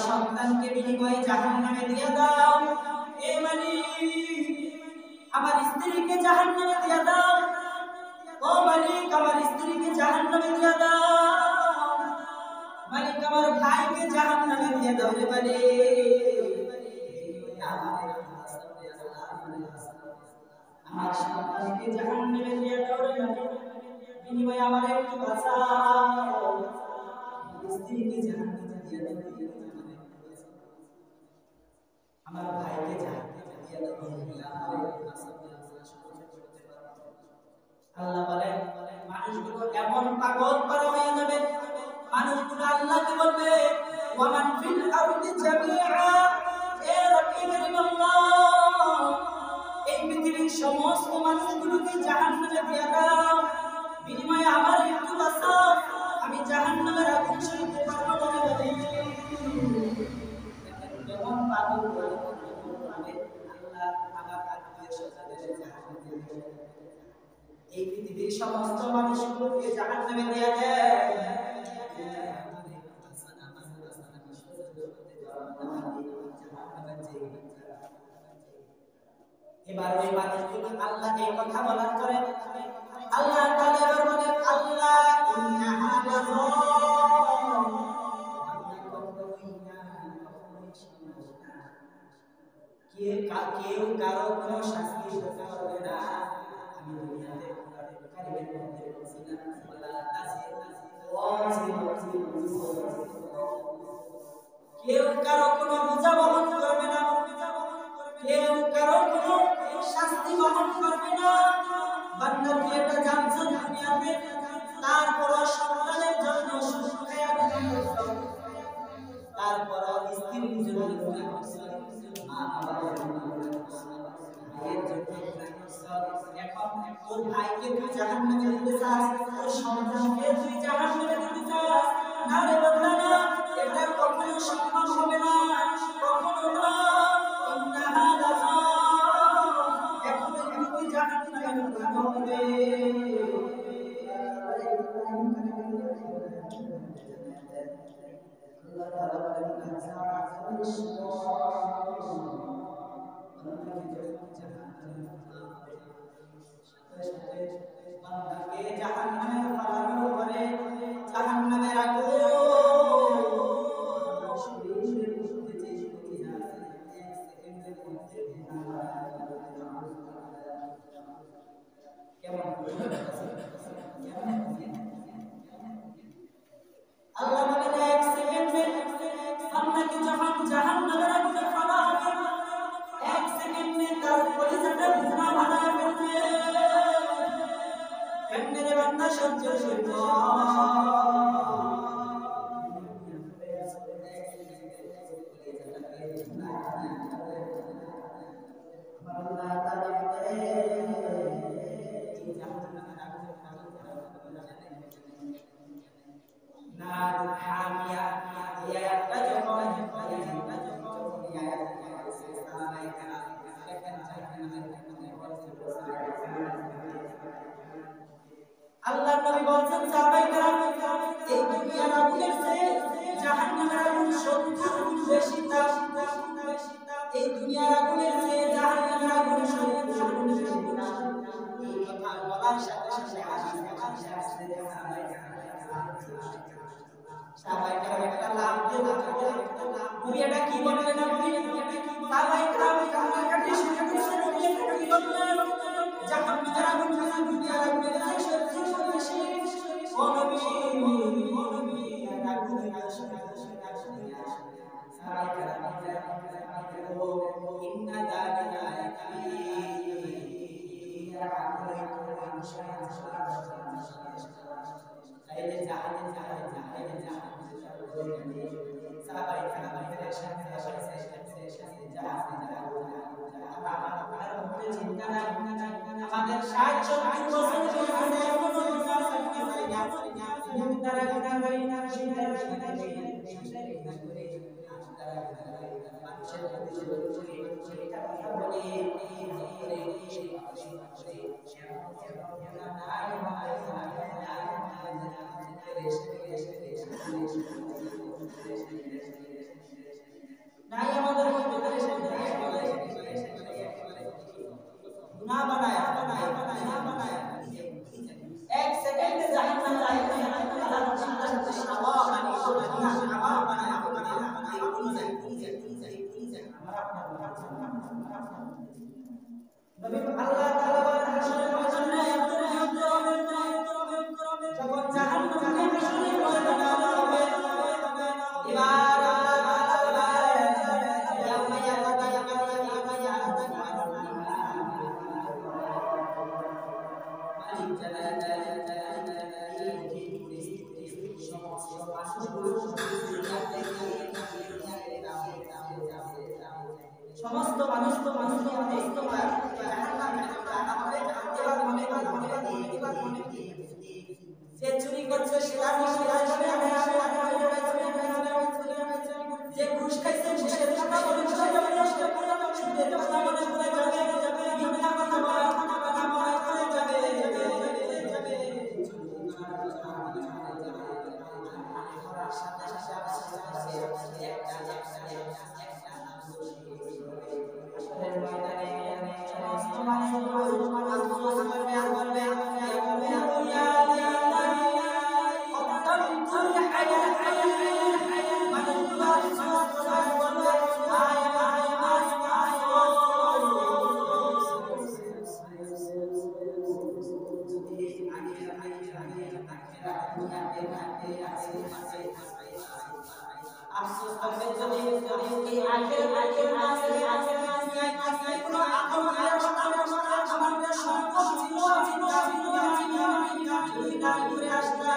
সন্তানকে বিনিময়ে জাহান্নামে দিয়ে দাও, এ মালিক আমার স্ত্রীকে জাহান্নামে দিয়ে দাও, ও মালিক আমার স্ত্রীকে জাহান্নামে দিয়ে দাও, মালিক আমার ভাইকে জাহান্নামে দিয়ে দাও রে আমার সন্তানকে জাহান্নামে দিয়ে দাও রে মালিক, বিনিময়ে আমার একটু বাঁচাও, স্ত্রীকে জাহান্নামে দিয়ে দাও, আমার ভাইকে জাহান্নামে দিয়ে দাও, আল্লাহ বলেন মানুষগুলো এমন পাগল করা হয়ে যাবে, মানুষগুলো আল্লাহকে বলবে ওয়ামান ফিল আরদি জামিআ, এ রব্বি কারীম আল্লাহ, এই পৃথিবীর সমস্ত মানুষগুলোকে জাহান্নামে দিয়ে দাও, বিনিময়ে আমার একটু বাঁচাও, আমি জাহান্নামের আগুন সইতে পারবো না বলে এমন পাগল করে আল্লাহ আমার আত্মীয়-স্বজনদের জাহান্নামে দিয়ে দেয়, এই পৃথিবীর সমস্ত মানুষগুলোকে জাহান্নামে দিয়ে দেয়। এবার ওই মানুষগুলো আল্লাহ এই কথা বলার পরে আল্লাহ তাআলা বলেন আল্লাহ ইন্নাহা লাযালিম, কেউ কারো কোনো শাস্তি দিতে পারবে না। আমি দুনিয়াতে কারিমের মধ্যে বলছিলাম কেউ কারো কোনো বোঝা বহন করবে না, কেউ কারো কোনো শাস্তি বহন করবে না। বান্দা কি এটা জানছেন দুনিয়াতে তারপর সন্তানের জন্য সুখে তারপর স্ত্রীর জন্য গুনাহ করছে, মা বাবার জন্য গুনাহ করছে, ভাইয়ের জন্য গুনাহ করছে, এখন তোর ভাইকে তুই জাহান্নামে দিতে চাস, তোর সন্তানকে তুই জাহান্নামে দিতে চাস, না রে বান্দা না, এটা কখনো সম্ভব হবে না, কখনো না। ইন্নাহা লাযালিম, এখন তুই জাহান্নামে দিতে হবে। আল্লাহ বলেন এক সেকেন্ডে আপনাকে যখন জাহান্নামের আগুনে ফেলা হবে, এক সেকেন্ডে তার কলিজাটা ভুনা বানায় ফেলবে। কেমনে রে বান্দা সহ্য করবে? আল্লাহ তাআলা বলেন এই জাহান্নামের আগুনে নার হামিয়া, এই আয়াতটা যখন আল্লাহর নবী বলেন সাহাবায়ে কেরাম এই দুনিয়ার আগুনের চেয়ে জাহান্নামের আগুন 70 গুণ বেশি তাপ, এই দুনিয়ার আগুনের চেয়ে জাহান্নামের আগুন 70 গুণ বেশি তাপ। এই কথা বলার সাথে সাথে আসছে সাহাবায়ে কেরাম একটা লাভ দিয়ে নবী এটা কি বললেন? আপনি সাহাবায়ে কেরাম কান্নাকাটি শুরু করেছেন, নবী এটা কি বললেন? জাহান্নামের আগুন দুনিয়ার আগুনের চেয়ে 70 গুণ বেশি। ও নবী আগুনের সাহাবায়ে কেরাম ইন্না যালিকা তাইলে জাহান্নামে সাহাবায়ে কেরাম চিন্তা না আমাদের 60-70 বছর ধরে এখনো গুনাহ করতে পারি না, তারা গুনাহ করি না, মানুষের প্রতি সেটা কথা বলে বানায়া এক সেকেন্ডে জাহান্নাম যায় সাথে সাথে শাওয়া বানায়া আগুন যায় নবী আল্লাহ তাআলা বলেন হাসরের ময়দানে যখন জাহান্নামকে হাসরের ময়দানে আনা হবে এবার সমস্ত মানুষ যে চুরি করছে সেটা যে ঘুষ খাইছে ঘুষের টাকা বলে সুদের কথা মনে করে যাবে মিথ্যা কথা বলে যাবে আফসোস করবে যদি এই আখের কোনো আকল আমাদের সম্পদ ছিল ঘুরে আসতা